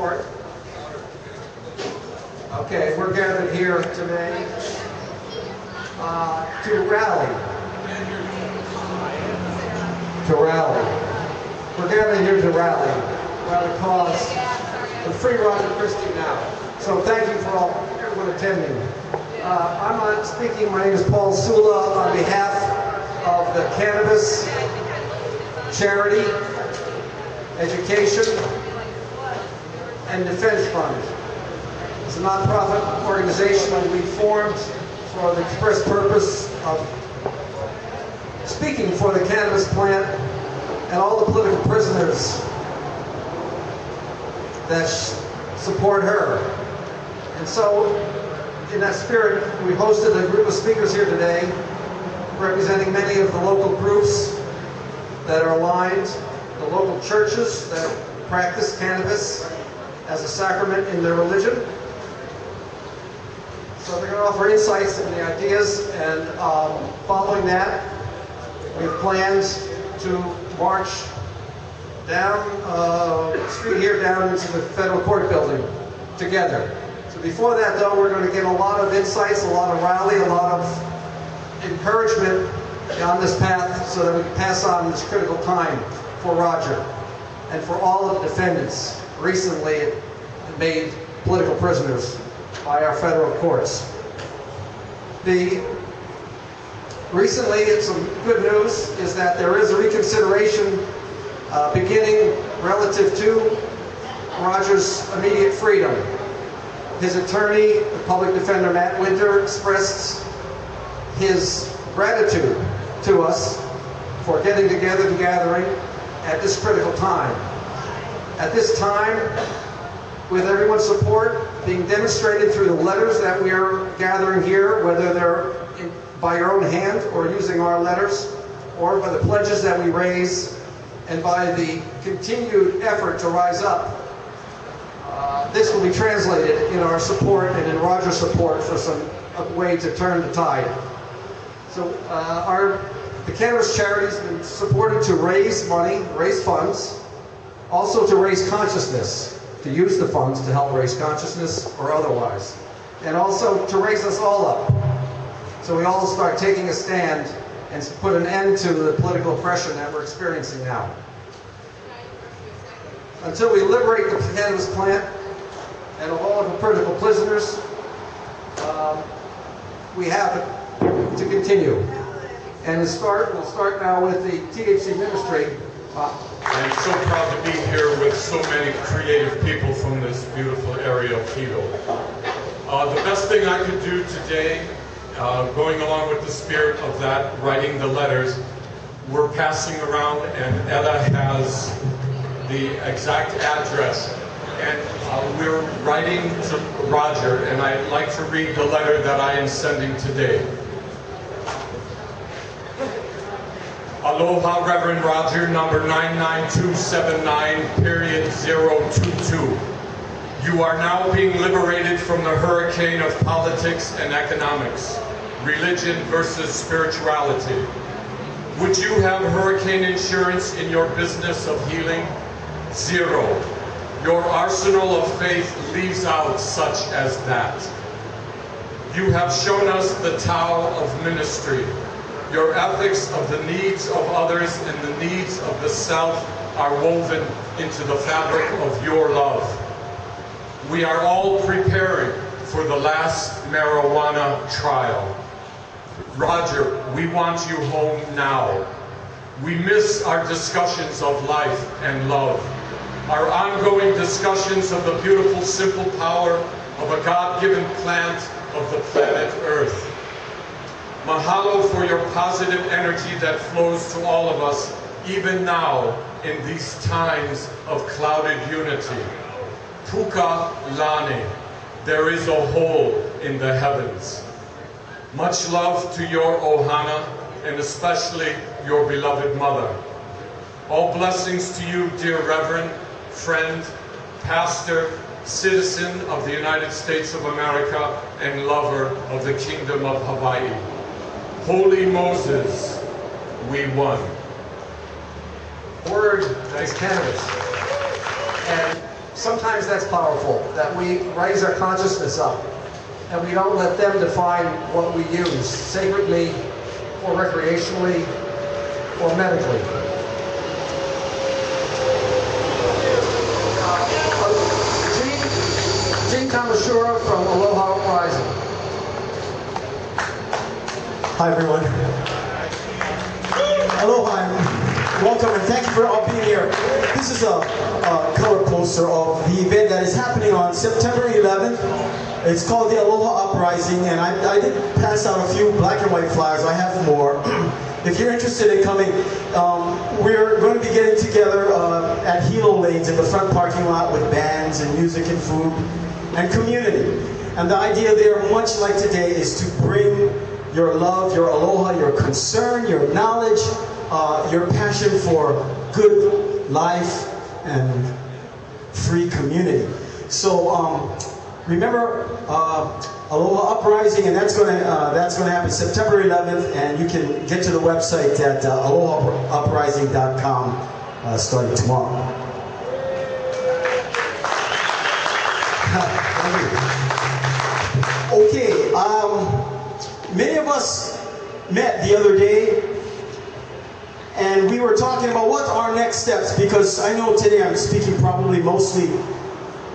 support. Okay, we're gathered here today to rally. We're gathered here to rally the cause of Free Roger Christie now. So thank you for everyone attending. I'm not speaking. My name is Paul Sula on behalf of the Cannabis Charity, Education, and Defense Fund. It's a nonprofit organization that we formed for the express purpose of speaking for the cannabis plant and all the political prisoners that support her. And so, in that spirit, we hosted a group of speakers here today representing many of the local groups that are aligned, the local churches that practice cannabis as a sacrament in their religion. So they're going to offer insights and the ideas, and following that, we have plans to march down the street here down into the federal court building together. So before that, though, we're going to get a lot of insights, a lot of rally, a lot of encouragement on this path so that we can pass on this critical time for Roger and for all of the defendants recently made political prisoners by our federal courts. Recently, some good news is that there is a reconsideration beginning relative to Roger's immediate freedom. His attorney, the public defender Matt Winter, expressed his gratitude to us for getting together and gathering at this critical time. At this time, with everyone's support being demonstrated through the letters that we are gathering here, whether they're by your own hand or using our letters, or by the pledges that we raise, and by the continued effort to rise up, this will be translated in our support and in Roger's support for a way to turn the tide. So the cannabis charity has been supported to raise money, raise funds, also to raise consciousness, to use the funds to help raise consciousness or otherwise, and also to raise us all up. So we all start taking a stand and put an end to the political oppression that we're experiencing now. Until we liberate the cannabis plant and all of the political prisoners, we have to continue. And we'll start now with the THC ministry. I'm so proud to be here with so many creative people from this beautiful area of Hilo. The best thing I could do today, going along with the spirit of that, writing the letters, we're passing around, and Ella has the exact address, and we're writing to Roger, and I'd like to read the letter that I am sending today. Aloha, Reverend Roger, number 99279.022. You are now being liberated from the hurricane of politics and economics, religion versus spirituality. Would you have hurricane insurance in your business of healing? Zero. Your arsenal of faith leaves out such as that. You have shown us the Tao of ministry. Your ethics of the needs of others and the needs of the self are woven into the fabric of your love. We are all preparing for the last marijuana trial. Roger, we want you home now. We miss our discussions of life and love, our ongoing discussions of the beautiful, simple power of a God-given plant of the planet Earth. Mahalo for your positive energy that flows to all of us, even now in these times of clouded unity. Puka lane, there is a hole in the heavens. Much love to your ohana, and especially your beloved mother. All blessings to you, dear Reverend, friend, pastor, citizen of the United States of America, and lover of the Kingdom of Hawaii. Holy Moses, we won. Word is cannabis. And sometimes that's powerful, that we raise our consciousness up and we don't let them define what we use sacredly or recreationally or medically. Gene Kamashura from Aloha Rising. Hi everyone. Aloha and welcome and thank you for all being here. This is a color poster of the event that is happening on September 11th. It's called the Aloha Uprising, and I did pass out a few black and white flyers. I have more. If you're interested in coming, we're going to be getting together at Hilo Lanes in the front parking lot with bands and music and food and community. And the idea there, much like today, is to bring your love, your aloha, your concern, your knowledge, your passion for good life and free community. So remember Aloha Uprising, and that's going to happen September 11th, and you can get to the website at alohauprising.com starting tomorrow. Okay, many of us met the other day, and we were talking about what are our next steps, because I know today I'm speaking probably mostly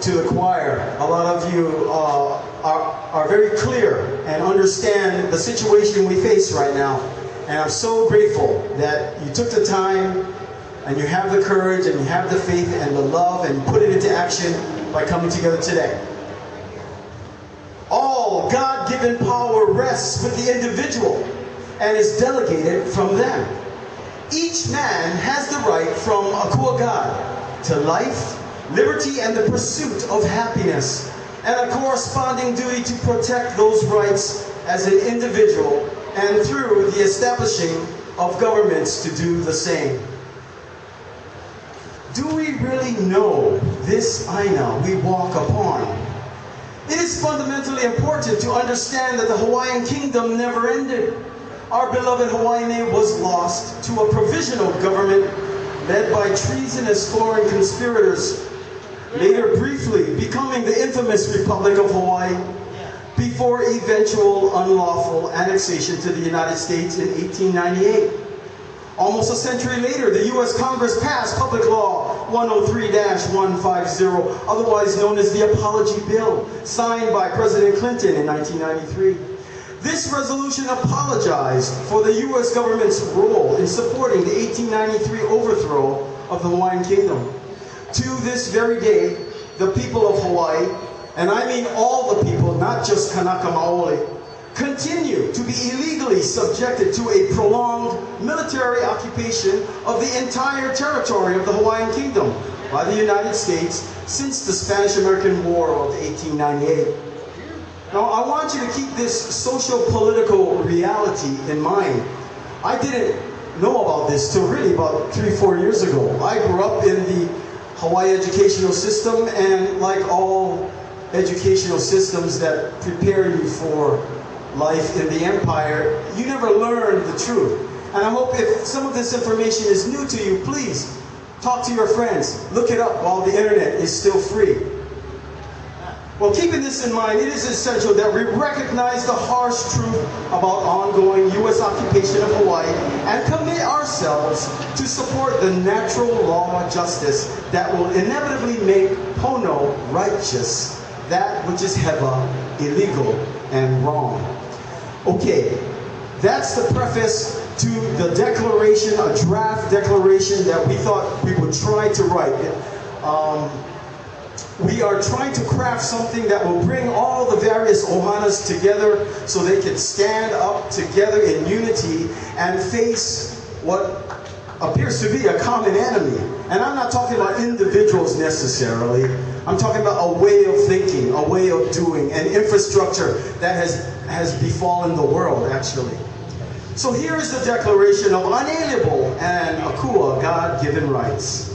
to the choir. A lot of you are very clear and understand the situation we face right now, and I'm so grateful that you took the time and you have the courage and you have the faith and the love and put it into action by coming together today. All God-given power rests with the individual and is delegated from them. Each man has the right from Akua God to life, liberty, and the pursuit of happiness, and a corresponding duty to protect those rights as an individual and through the establishing of governments to do the same. Do we really know this Aina we walk upon? It is fundamentally important to understand that the Hawaiian kingdom never ended. Our beloved Hawaii was lost to a provisional government led by treasonous foreign conspirators, later briefly becoming the infamous Republic of Hawaii, before eventual unlawful annexation to the United States in 1898. Almost a century later, the U.S. Congress passed Public Law 103-150, otherwise known as the Apology Bill, signed by President Clinton in 1993. This resolution apologized for the U.S. government's role in supporting the 1893 overthrow of the Hawaiian Kingdom. To this very day, the people of Hawaii, and I mean all the people, not just Kanaka Maoli, continue to be illegally subjected to a prolonged military occupation of the entire territory of the Hawaiian Kingdom by the United States since the Spanish-American War of 1898. Now, I want you to keep this social-political reality in mind. I didn't know about this till really about 3-4 years ago. I grew up in the Hawaii educational system, and like all educational systems that prepare you for life in the empire, you never learn the truth. And I hope if some of this information is new to you, please talk to your friends. Look it up while the internet is still free. Well, keeping this in mind, it is essential that we recognize the harsh truth about ongoing U.S. occupation of Hawaii and commit ourselves to support the natural law of justice that will inevitably make Pono righteous, that which is Heva illegal and wrong. Okay, that's the preface to the declaration, a draft declaration that we thought we would try to write. We are trying to craft something that will bring all the various ohanas together so they can stand up together in unity and face what appears to be a common enemy. And I'm not talking about individuals necessarily. I'm talking about a way of thinking, a way of doing, an infrastructure that has befallen the world, actually. So here is the declaration of unalienable and Akua, God-given rights.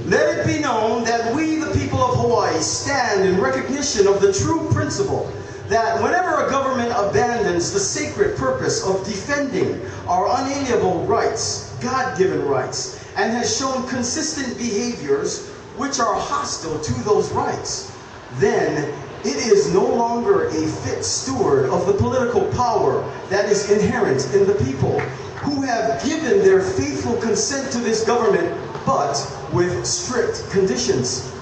Let it be known that we, the people of Hawaii, stand in recognition of the true principle that whenever a government abandons the sacred purpose of defending our unalienable rights, God-given rights, and has shown consistent behaviors which are hostile to those rights, then it is no longer a fit steward of the political power that is inherent in the people, who have given their faithful consent to this government, but with strict conditions.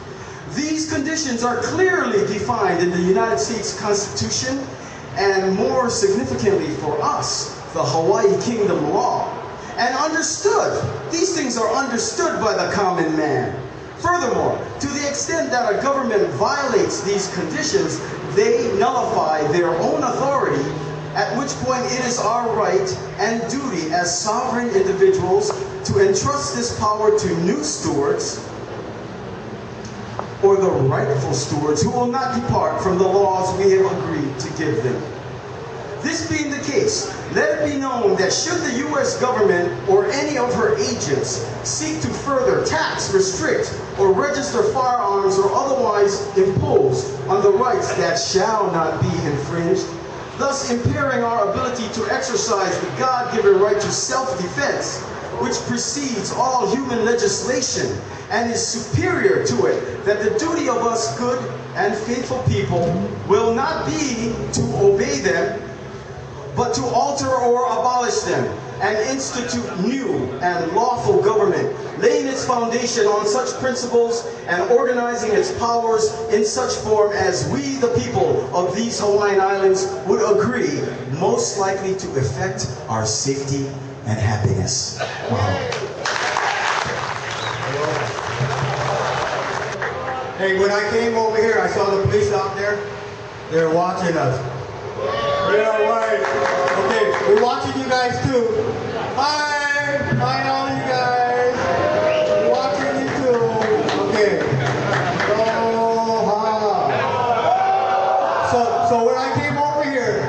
These conditions are clearly defined in the United States Constitution, and more significantly for us, the Hawaii Kingdom Law. And understood, these things are understood by the common man. Furthermore, to the extent that a government violates these conditions, they nullify their own authority, at which point it is our right and duty as sovereign individuals to entrust this power to new stewards, or the rightful stewards who will not depart from the laws we have agreed to give them. This being the case, let it be known that should the U.S. government or any of her agents seek to further tax, restrict, or register firearms or otherwise impose on the rights that shall not be infringed, thus impairing our ability to exercise the God-given right to self-defense, which precedes all human legislation and is superior to it, that the duty of us good and faithful people will not be to obey them, but to alter or abolish them, and institute new and lawful government, laying its foundation on such principles and organizing its powers in such form as we, the people of these Hawaiian Islands, would agree most likely to effect our safety and happiness. Wow. Hey, when I came over here, I saw the police out there. They were watching us. Yeah, right. Okay, we're watching you guys too. Hi! Hi, all you guys. We're watching you too. Okay. So when I came over here,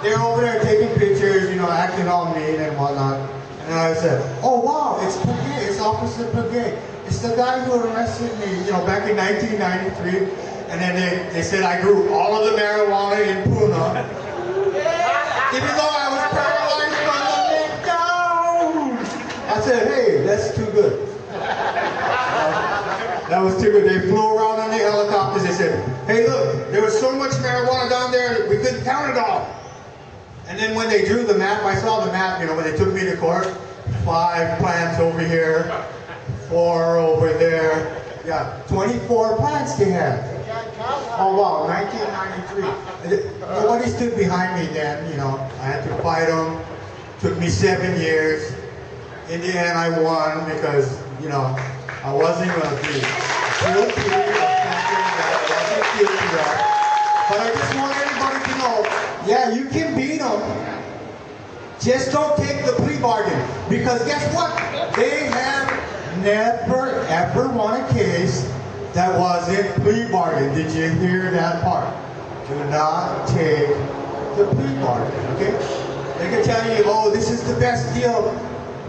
they're over there taking pictures, you know, acting all mean and whatnot. And I said, oh wow, it's Pagay, it's Officer Pagay. It's the guy who arrested me, you know, back in 1993. And then they said I grew all of the marijuana in Puna. Even though I was paralyzed from the neck down. I said, hey, that's too good. That was too good. They flew around on the helicopters. They said, hey look, there was so much marijuana down there, we couldn't count it all. And then when they drew the map, I saw the map, you know, when they took me to court. 5 plants over here, 4 over there. Yeah, 24 plants they had. Oh wow, 1993. Nobody stood behind me then, you know. I had to fight them. Took me 7 years. In the end, I won because, you know, I wasn't going to be guilty of something that I wasn't guilty of. But I just want everybody to know, yeah, you can beat them. Just don't take the plea bargain. Because guess what? They have never ever won a case that wasn't plea bargain. Did you hear that part? Do not take the plea bargain, okay? They can tell you, oh, this is the best deal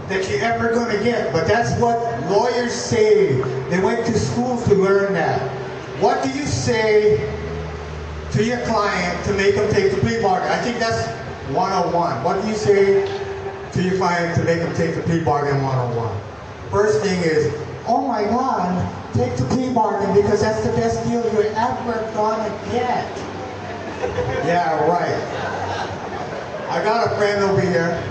that you're ever going to get. But that's what lawyers say. They went to school to learn that. What do you say to your client to make them take the plea bargain? I think that's 101. What do you say to your client to make them take the plea bargain 101? First thing is, oh my God, take the plea bargain because that's the best deal you're ever gonna get. Yeah, right. I got a friend over here.